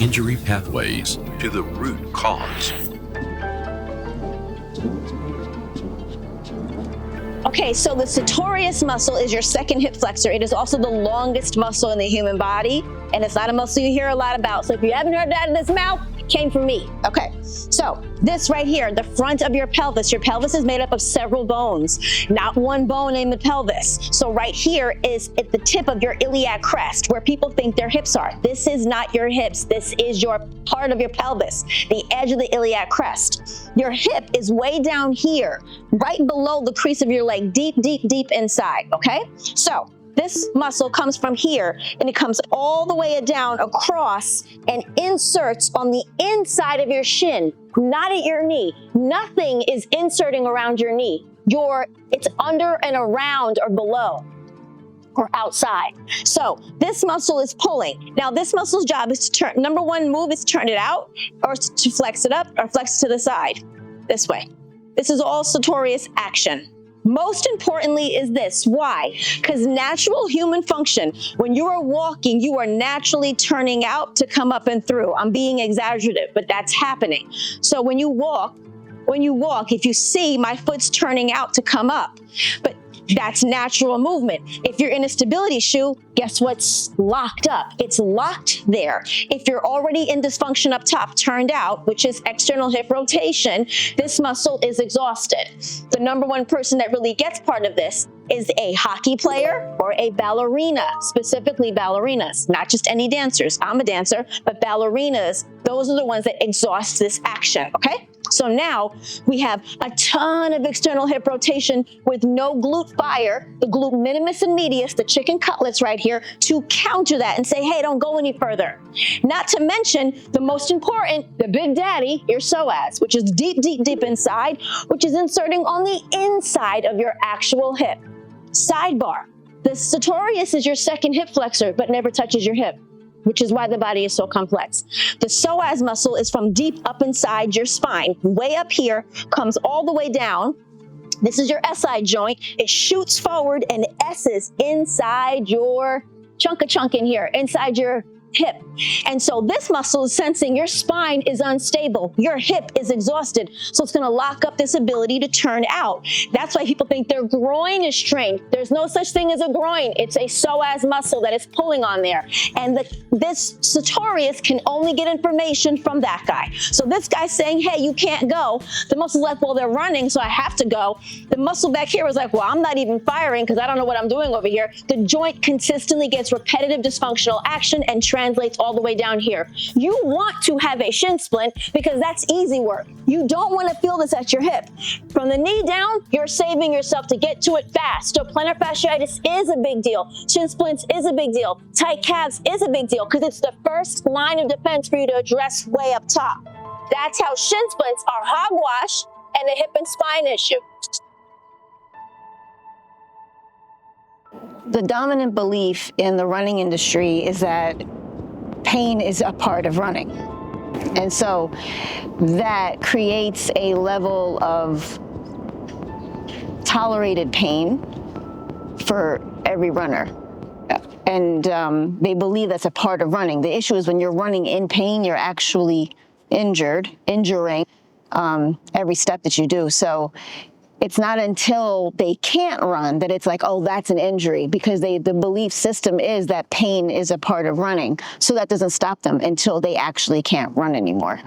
Injury pathways to the root cause. Okay, so the sartorius muscle is your second hip flexor. It is also the longest muscle in the human body, and it's not a muscle you hear a lot about. So if you haven't heard that in this mouth, it came from me. Okay, so this right here, the front of your pelvis is made up of several bones, not one bone in the pelvis. So right here is at the tip of your iliac crest, where people think their hips are. This is not your hips. This is your part of your pelvis, the edge of the iliac crest. Your hip is way down here, right below the crease of your leg, deep, deep, deep inside, okay? So this muscle comes from here, and it comes all the way down across and inserts on the inside of your shin, not at your knee. Nothing is inserting around your knee. It's under and around or below or outside. So this muscle is pulling. Now this muscle's job is to turn, number one move is to turn it out or to flex it up or flex it to the side, this way. This is all sartorius action. Most importantly is this. Why? Because natural human function, when you are walking, you are naturally turning out to come up and through. I'm being exaggerative, but that's happening. So when you walk, if you see my foot's turning out to come up, but that's natural movement. If you're in a stability shoe, guess what's locked up? It's locked there. If you're already in dysfunction up top, turned out, which is external hip rotation, this muscle is exhausted. The number one person that really gets part of this is a hockey player or a ballerina, specifically ballerinas, not just any dancers. I'm a dancer, but ballerinas, those are the ones that exhaust this action, okay? So now we have a ton of external hip rotation with no glute fire, the glute minimus and medius, the chicken cutlets right here, to counter that and say, hey, don't go any further. Not to mention the most important, the big daddy, your psoas, which is deep, deep, deep inside, which is inserting on the inside of your actual hip. Sidebar, the sartorius is your second hip flexor, but never touches your hip, which is why the body is so complex. The psoas muscle is from deep up inside your spine, way up here, comes all the way down. This is your SI joint. It shoots forward and S's inside your chunk in here, inside your hip. And so this muscle is sensing your spine is unstable. Your hip is exhausted. So it's going to lock up this ability to turn out. That's why people think their groin is strained. There's no such thing as a groin. It's a psoas muscle that is pulling on there. And this sartorius can only get information from that guy. So this guy's saying, hey, you can't go. The muscle's like, well, they're running, so I have to go. The muscle back here was like, well, I'm not even firing because I don't know what I'm doing over here. The joint consistently gets repetitive dysfunctional action and translates all the way down here. You want to have a shin splint because that's easy work. You don't want to feel this at your hip. From the knee down, you're saving yourself to get to it fast. So plantar fasciitis is a big deal. Shin splints is a big deal. Tight calves is a big deal because it's the first line of defense for you to address way up top. That's how shin splints are hogwash and a hip and spine issue. The dominant belief in the running industry is that pain is a part of running. And so that creates a level of tolerated pain for every runner. And they believe that's a part of running. The issue is when you're running in pain, you're actually injuring every step that you do. So it's not until they can't run that it's like, oh, that's an injury, because the belief system is that pain is a part of running. So that doesn't stop them until they actually can't run anymore.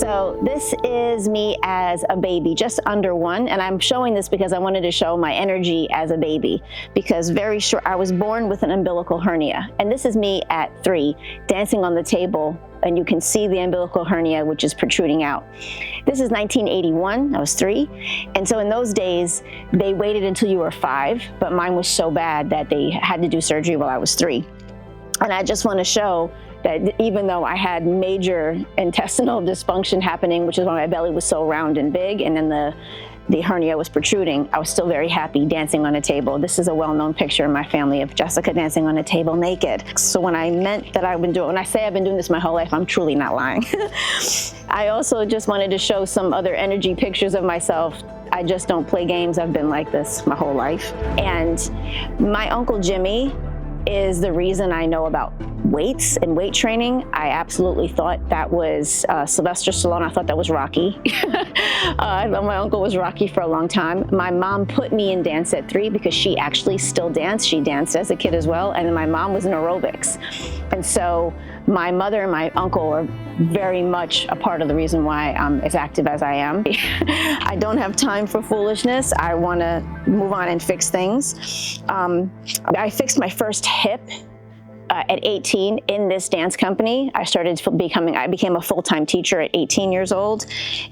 So this is me as a baby, just under 1. And I'm showing this because I wanted to show my energy as a baby, because very short, I was born with an umbilical hernia. And this is me at 3, dancing on the table, and you can see the umbilical hernia, which is protruding out. This is 1981, I was 3. And so in those days, they waited until you were 5, but mine was so bad that they had to do surgery while I was 3. And I just want to show that even though I had major intestinal dysfunction happening, which is why my belly was so round and big, and then the hernia was protruding, I was still very happy dancing on a table. This is a well-known picture in my family of Jessica dancing on a table naked. So when I meant that when I say I've been doing this my whole life, I'm truly not lying. I also just wanted to show some other energy pictures of myself. I just don't play games. I've been like this my whole life. And my Uncle Jimmy is the reason I know about weights and weight training. I absolutely thought that was Sylvester Stallone. I thought that was Rocky. I thought my uncle was Rocky for a long time. My mom put me in dance at 3 because she actually still danced. She danced as a kid as well. And then my mom was in aerobics. And so my mother and my uncle are very much a part of the reason why I'm as active as I am. I don't have time for foolishness. I want to move on and fix things. I fixed my first hip at 18 in this dance company. I became a full-time teacher at 18 years old,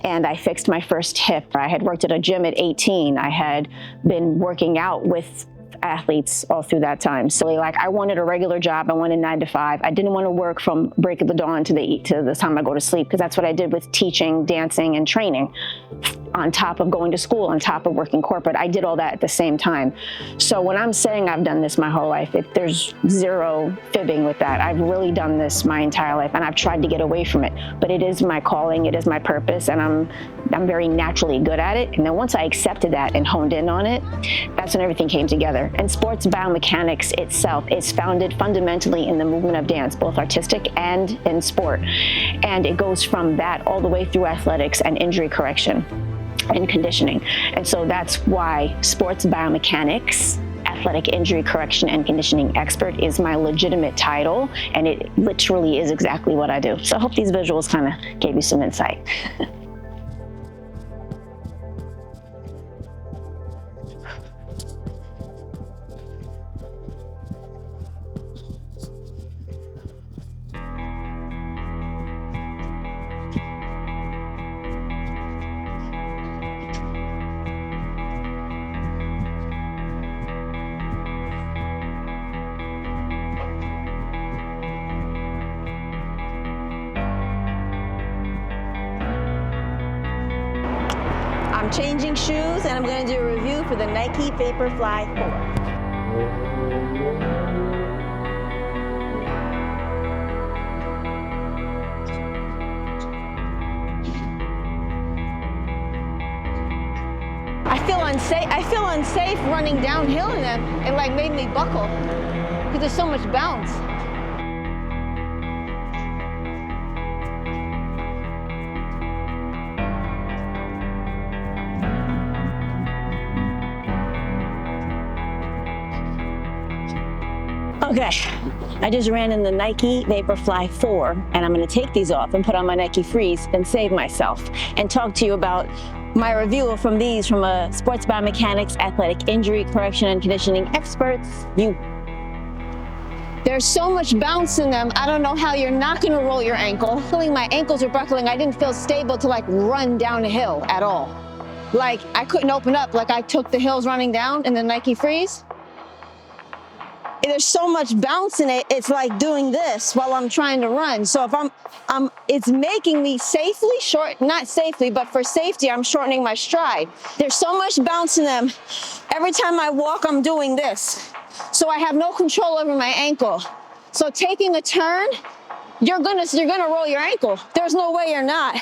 and I fixed my first hip. I had worked at a gym at 18. I had been working out with athletes all through that time. So I wanted a regular job. I wanted 9 to 5. I didn't want to work from break of the dawn to the time I go to sleep, because that's what I did with teaching, dancing, and training. On top of going to school, on top of working corporate, I did all that at the same time. So when I'm saying I've done this my whole life, there's zero fibbing with that. I've really done this my entire life, and I've tried to get away from it. But it is my calling, it is my purpose, and I'm very naturally good at it. And then once I accepted that and honed in on it, that's when everything came together. And sports biomechanics itself is founded fundamentally in the movement of dance, both artistic and in sport. And it goes from that all the way through athletics and injury correction and conditioning. And so that's why sports biomechanics, athletic injury correction and conditioning expert, is my legitimate title, and it literally is exactly what I do. So I hope these visuals kind of gave you some insight. I'm changing shoes, and I'm going to do a review for the Nike Vaporfly 4. I feel unsafe running downhill in them. It made me buckle because there's so much bounce. Okay, I just ran in the Nike Vaporfly 4, and I'm going to take these off and put on my Nike Freeze and save myself and talk to you about my review from a sports biomechanics, athletic injury correction and conditioning experts. There's so much bounce in them. I don't know how you're not going to roll your ankle. Feeling my ankles were buckling. I didn't feel stable to run down a hill at all. I couldn't open up. I took the hills running down in the Nike Freeze. There's so much bounce in it, it's like doing this while I'm trying to run. So if it's making me not safely, but for safety, I'm shortening my stride. There's so much bounce in them. Every time I walk, I'm doing this. So I have no control over my ankle. So taking a turn, you're gonna roll your ankle. There's no way you're not.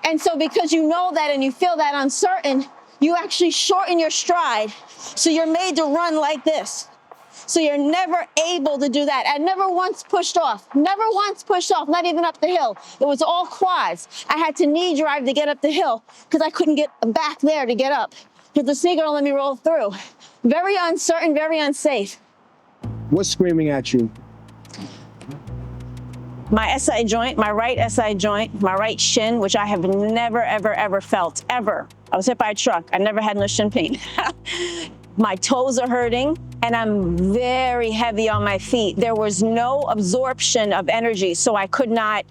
And so because you know that and you feel that uncertain, you actually shorten your stride. So you're made to run like this. So you're never able to do that. I never once pushed off, not even up the hill. It was all quads. I had to knee drive to get up the hill because I couldn't get back there to get up because the sneaker don't let me roll through. Very uncertain, very unsafe. What's screaming at you? my SI joint, my right SI joint, my right shin, which I have never, ever, ever felt, ever. I was hit by a truck. I never had no shin pain. My toes are hurting, and I'm very heavy on my feet. There was no absorption of energy, so I could not,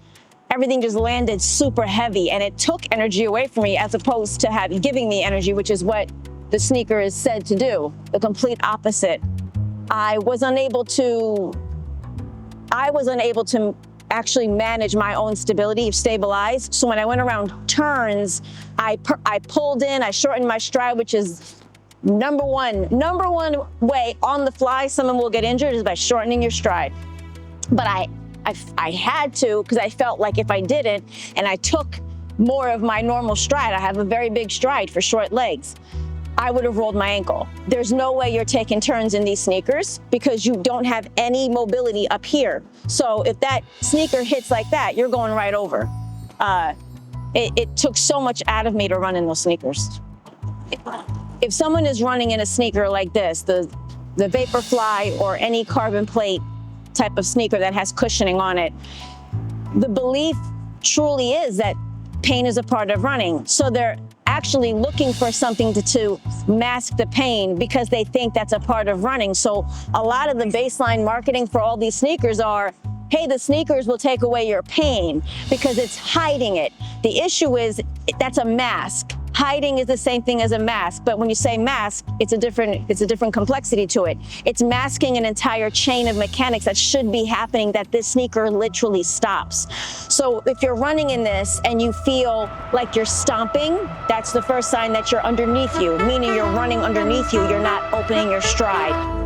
everything just landed super heavy, and it took energy away from me as opposed to giving me energy, which is what the sneaker is said to do, the complete opposite. I was unable to actually manage my own stability, stabilize. So when I went around turns, I pulled in, I shortened my stride, which is number one way on the fly someone will get injured is by shortening your stride. But I had to, because I felt like if I didn't and I took more of my normal stride, I have a very big stride for short legs, I would have rolled my ankle. There's no way you're taking turns in these sneakers because you don't have any mobility up here. So if that sneaker hits like that, you're going right over. It took so much out of me to run in those sneakers. If someone is running in a sneaker like this, the Vaporfly or any carbon plate type of sneaker that has cushioning on it, the belief truly is that pain is a part of running. So they're actually looking for something to mask the pain because they think that's a part of running. So a lot of the baseline marketing for all these sneakers are, hey, the sneakers will take away your pain because it's hiding it. The issue is that's a mask. Hiding is the same thing as a mask, but when you say mask, it's a different complexity to it. It's masking an entire chain of mechanics that should be happening that this sneaker literally stops. So if you're running in this and you feel like you're stomping, that's the first sign that you're underneath you, meaning you're running underneath you, you're not opening your stride.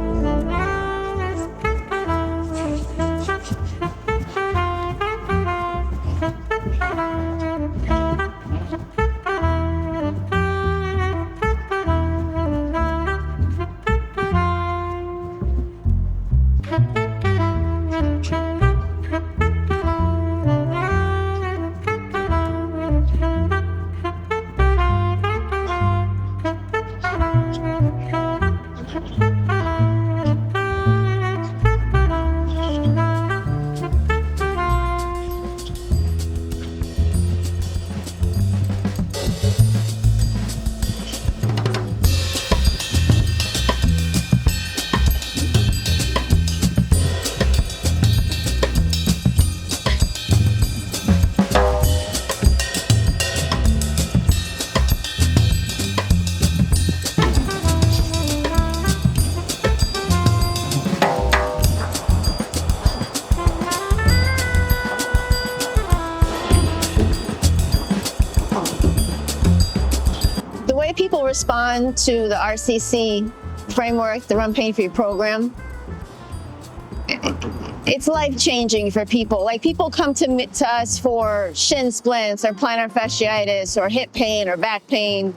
People respond to the RCC framework, the Run Pain Free program. It's life-changing for people. Like, people come to us for shin splints or plantar fasciitis or hip pain or back pain,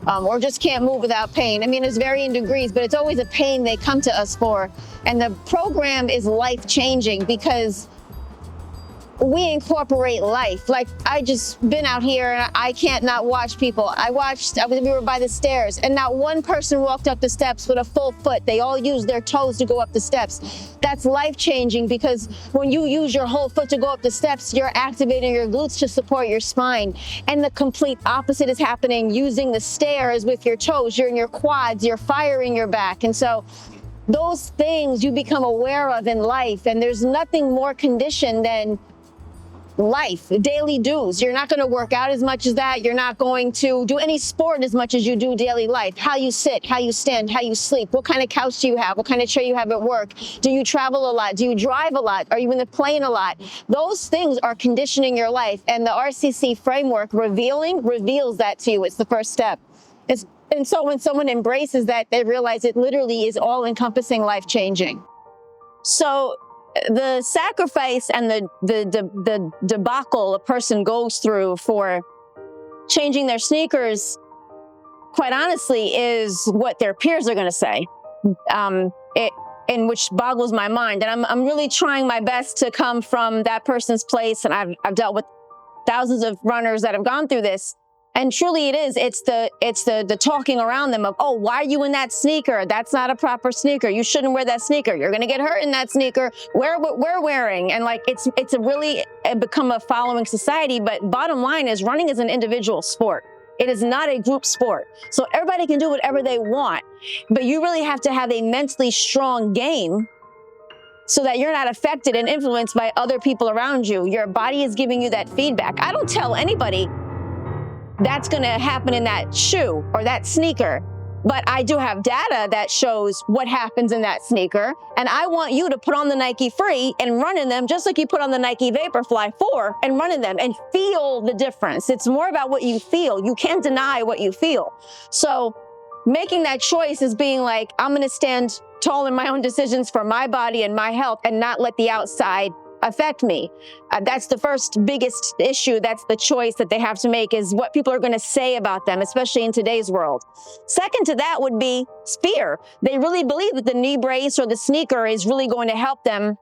or just can't move without pain. I mean, it's varying degrees, but it's always a pain they come to us for. And the program is life-changing because we incorporate life. Like, I just been out here and I can't not watch people. We were by the stairs and not one person walked up the steps with a full foot. They all used their toes to go up the steps. That's life-changing because when you use your whole foot to go up the steps, you're activating your glutes to support your spine. And the complete opposite is happening using the stairs with your toes. You're in your quads, you're firing your back. And so those things you become aware of in life, and there's nothing more conditioned than life, daily do's. You're not going to work out as much as that. You're not going to do any sport as much as you do daily life. How you sit, how you stand, how you sleep, what kind of couch do you have, what kind of chair you have at work, do you travel a lot, do you drive a lot, are you in the plane a lot? Those things are conditioning your life, and the RCC framework reveals that to you. It's the first step. And so when someone embraces that, they realize it literally is all encompassing, life changing. So the sacrifice and the debacle a person goes through for changing their sneakers, quite honestly, is what their peers are going to say, which boggles my mind. And I'm really trying my best to come from that person's place. And I've dealt with thousands of runners that have gone through this. And truly it is. It's the talking around them of, oh, why are you in that sneaker? That's not a proper sneaker. You shouldn't wear that sneaker. You're gonna get hurt in that sneaker. Wear what we're wearing. And like, it's a really become a following society. But bottom line is, running is an individual sport. It is not a group sport. So everybody can do whatever they want, but you really have to have a mentally strong game so that you're not affected and influenced by other people around you. Your body is giving you that feedback. I don't tell anybody that's going to happen in that shoe or that sneaker, but I do have data that shows what happens in that sneaker. And I want you to put on the Nike Free and run in them just like you put on the Nike Vaporfly 4 and run in them and feel the difference. It's more about what you feel. You can't deny what you feel. So making that choice is being like, I'm going to stand tall in my own decisions for my body and my health and not let the outside affect me. That's the first biggest issue. That's the choice that they have to make, is what people are going to say about them, especially in today's world. Second to that would be fear. They really believe that the knee brace or the sneaker is really going to help them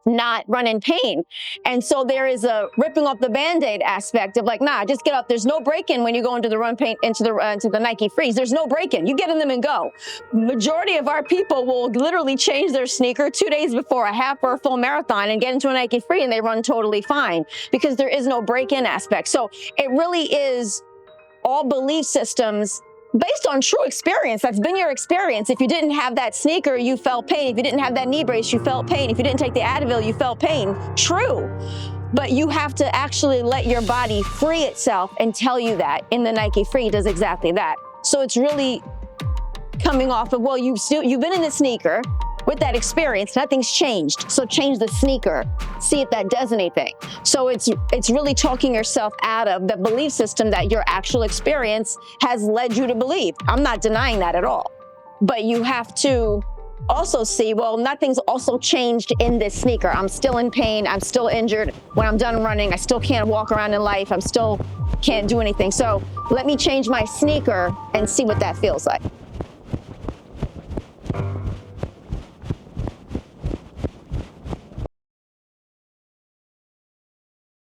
not run in pain. And so there is a ripping off the Band-Aid aspect of like, nah, just get up. There's no break-in when you go into the run paint, into the Nike Frees. There's no break-in. You get in them and go. Majority of our people will literally change their sneaker 2 days before a half or a full marathon and get into a Nike Free and they run totally fine because there is no break-in aspect. So it really is all belief systems based on true experience. That's been your experience. If you didn't have that sneaker, you felt pain. If you didn't have that knee brace, you felt pain. If you didn't take the Advil, you felt pain. True. But you have to actually let your body free itself and tell you that. In the Nike Free does exactly that. So it's really coming off of, well, you've been in the sneaker with that experience, nothing's changed. So change the sneaker, see if that does anything. So it's really talking yourself out of the belief system that your actual experience has led you to believe. I'm not denying that at all. But you have to also see, well, nothing's also changed in this sneaker. I'm still in pain, I'm still injured. When I'm done running, I still can't walk around in life, I'm still can't do anything. So let me change my sneaker and see what that feels like.